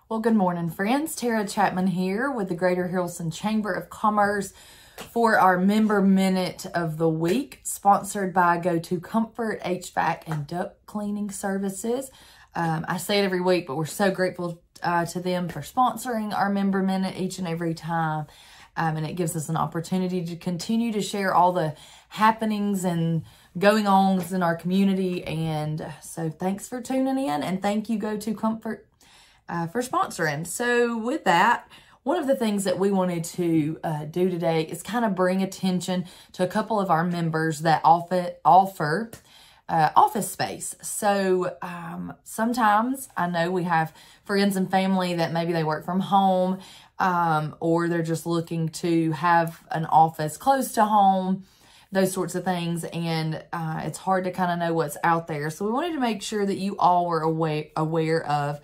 Well, good morning, friends. Tara Chapman here with the Greater Haralson Chamber of Commerce for our Member Minute of the Week, sponsored by Go To Comfort HVAC and Duct Cleaning Services. I say it every week, but we're so grateful to them for sponsoring our Member Minute each and every time. And it gives us an opportunity to continue to share all the happenings and going ons in our community. And so thanks for tuning in, and thank you, Go To Comfort, for sponsoring. So with that, one of the things that we wanted to do today is kind of bring attention to a couple of our members that offer office space. So sometimes I know we have friends and family that maybe they work from home, or they're just looking to have an office close to home, those sorts of things, and it's hard to kind of know what's out there. So we wanted to make sure that you all were aware of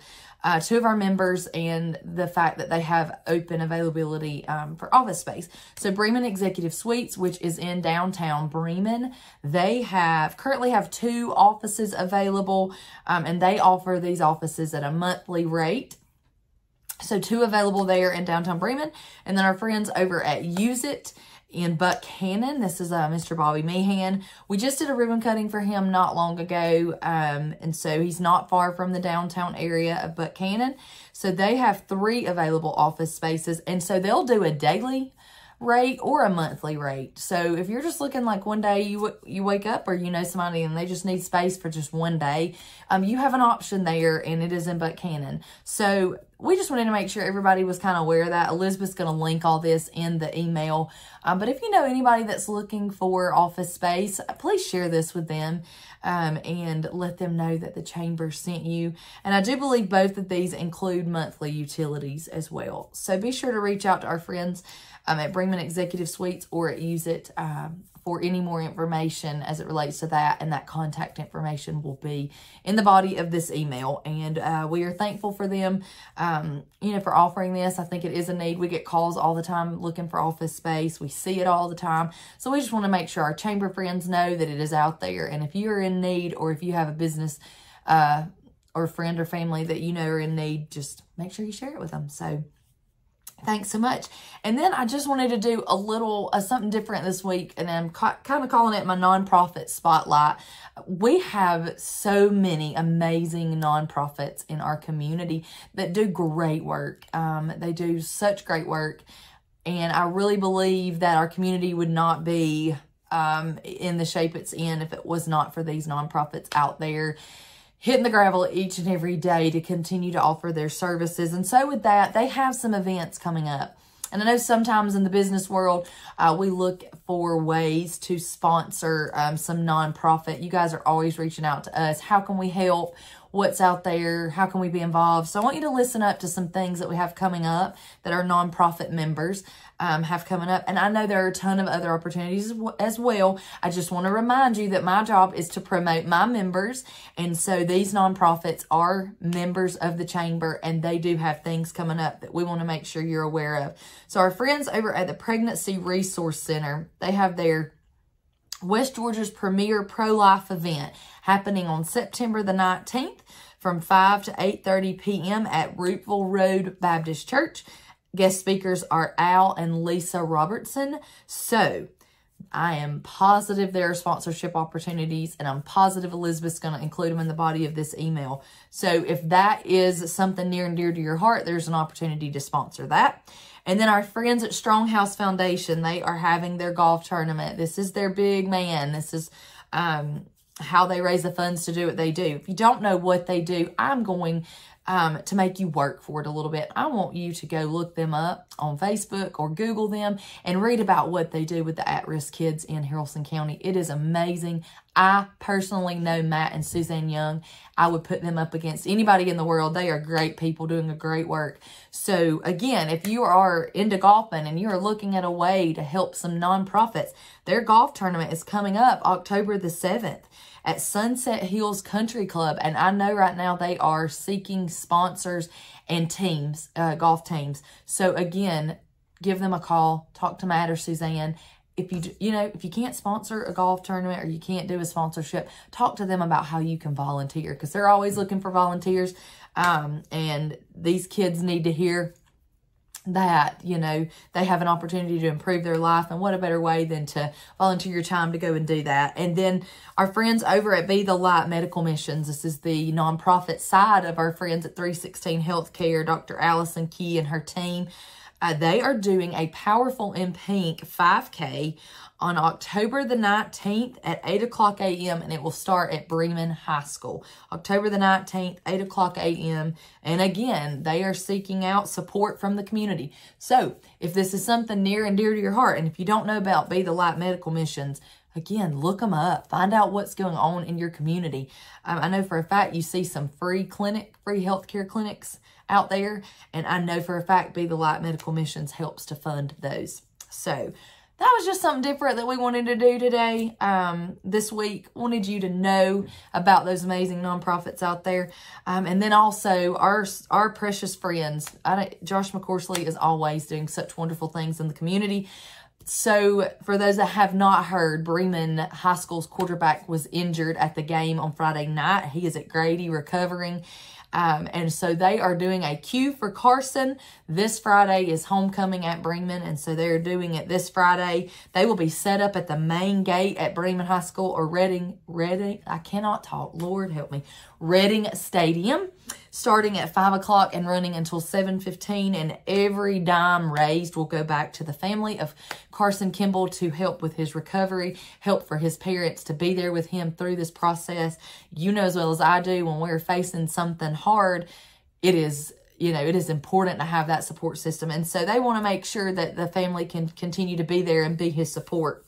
two of our members and the fact that they have open availability for office space. So Bremen Executive Suites, which is in downtown Bremen, they currently have 2 offices available, and they offer these offices at a monthly rate. So 2 available there in downtown Bremen. And then our friends over at Use It in Buckhannon. This is Mr. Bobby Meehan. We just did a ribbon cutting for him not long ago. And so he's not far from the downtown area of Buckhannon. So they have 3 available office spaces. And so they'll do a daily rate or a monthly rate. So if you're just looking like one day you wake up, or you know somebody and they just need space for just one day, you have an option there, and it is in Buckhannon. So we just wanted to make sure everybody was kind of aware of that. Elizabeth's going to link all this in the email. But if you know anybody that's looking for office space, please share this with them and let them know that the chamber sent you. And I do believe both of these include monthly utilities as well. So be sure to reach out to our friends at Bremen Executive Suites or at Use It for any more information as it relates to that, and that contact information will be in the body of this email. And we are thankful for them, for offering this. I think it is a need. We get calls all the time looking for office space. We see it all the time. So we just want to make sure our chamber friends know that it is out there. And if you're in need, or if you have a business or friend or family that you know are in need, just make sure you share it with them. So thanks so much. And then I just wanted to do a little something different this week, and I'm kind of calling it my nonprofit spotlight. We have so many amazing nonprofits in our community that do great work. They do such great work, and I really believe that our community would not be in the shape it's in if it was not for these nonprofits out there hitting the gravel each and every day to continue to offer their services. And so with that, they have some events coming up. And I know sometimes in the business world, we look for ways to sponsor some nonprofit. You guys are always reaching out to us. How can we help? What's out there? How can we be involved? So I want you to listen up to some things that we have coming up that our nonprofit members have coming up. And I know there are a ton of other opportunities as well. I just want to remind you that my job is to promote my members. And so these nonprofits are members of the chamber, and they do have things coming up that we want to make sure you're aware of. So our friends over at the Pregnancy Resource Center, they have their West Georgia's premier pro-life event happening on September the 19th from 5 to 8:30 p.m. at Rootville Road Baptist Church. Guest speakers are Al and Lisa Robertson. So I am positive there are sponsorship opportunities, and I'm positive Elizabeth's going to include them in the body of this email. So if that is something near and dear to your heart, there's an opportunity to sponsor that. And then our friends at Stronghouse Foundation, they are having their golf tournament. This is their big man. This is how they raise the funds to do what they do. If you don't know what they do, I'm going to make you work for it a little bit. I want you to go look them up on Facebook or Google them and read about what they do with the at-risk kids in Haralson County. It is amazing. I personally know Matt and Suzanne Young. I would put them up against anybody in the world. They are great people doing a great work. So again, if you are into golfing and you are looking at a way to help some nonprofits, their golf tournament is coming up October the 7th. At Sunset Hills Country Club. And I know right now they are seeking sponsors and teams, golf teams. So again, give them a call, talk to Matt or Suzanne. If you can't sponsor a golf tournament or you can't do a sponsorship, talk to them about how you can volunteer, because they're always looking for volunteers. And these kids need to hear that, you know, they have an opportunity to improve their life, and what a better way than to volunteer your time to go and do that. And then our friends over at Be the Light Medical Missions, this is the nonprofit side of our friends at 316 Healthcare, Dr. Allison Key and her team. They are doing a Powerful in Pink 5K on October the 19th at 8 o'clock a.m. and it will start at Bremen High School. October the 19th, 8 o'clock a.m. And again, they are seeking out support from the community. So if this is something near and dear to your heart, and if you don't know about Be the Light Medical Missions, again, look them up. Find out what's going on in your community. I know for a fact you see some free healthcare clinics out there, and I know for a fact Be the Light Medical Missions helps to fund those. So that was just something different that we wanted to do today. This week, wanted you to know about those amazing nonprofits out there. And then also our precious friends. Josh McCorsley is always doing such wonderful things in the community. So for those that have not heard, Bremen High School's quarterback was injured at the game on Friday night. He is at Grady recovering. And so they are doing a Q for Carson. This Friday is homecoming at Bremen, and so they're doing it this Friday. They will be set up at the main gate at Bremen High School or Reading, I cannot talk, Lord help me, Reading Stadium, starting at 5 o'clock and running until 7:15, and every dime raised will go back to the family of Carson Kimball to help with his recovery, help for his parents to be there with him through this process. You know as well as I do, when we're facing something hard, it is, you know, it is important to have that support system. And so they want to make sure that the family can continue to be there and be his support.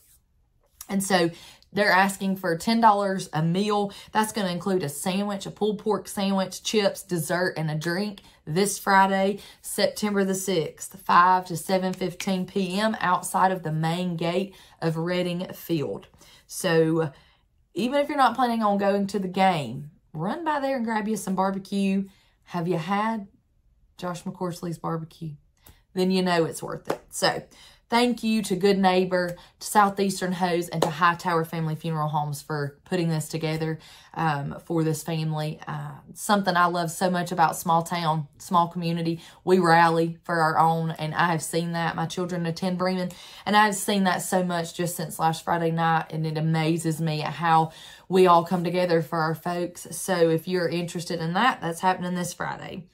And so they're asking for $10 a meal. That's going to include a sandwich, a pulled pork sandwich, chips, dessert, and a drink this Friday, September the 6th, 5 to 7:15 p.m. outside of the main gate of Reading Field. So even if you're not planning on going to the game, run by there and grab you some barbecue. Have you had Josh McCorsley's barbecue? Then you know it's worth it. So thank you to Good Neighbor, to Southeastern Hose, and to Hightower Family Funeral Homes for putting this together for this family. Something I love so much about small town, small community. We rally for our own, and I have seen that. My children attend Bremen, and I've seen that so much just since last Friday night, and it amazes me at how we all come together for our folks. So if you're interested in that, that's happening this Friday.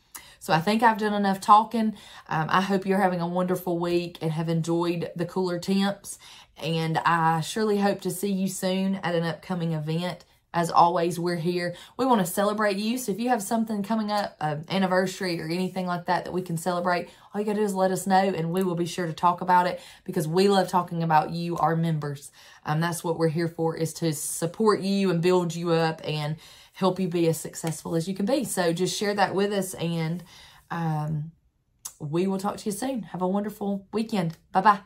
So I think I've done enough talking. I hope you're having a wonderful week and have enjoyed the cooler temps. And I surely hope to see you soon at an upcoming event. As always, we're here. We want to celebrate you. So if you have something coming up, an anniversary or anything like that that we can celebrate, all you got to do is let us know, and we will be sure to talk about it, because we love talking about you, our members. That's what we're here for, is to support you and build you up and help you be as successful as you can be. So just share that with us, and we will talk to you soon. Have a wonderful weekend. Bye-bye.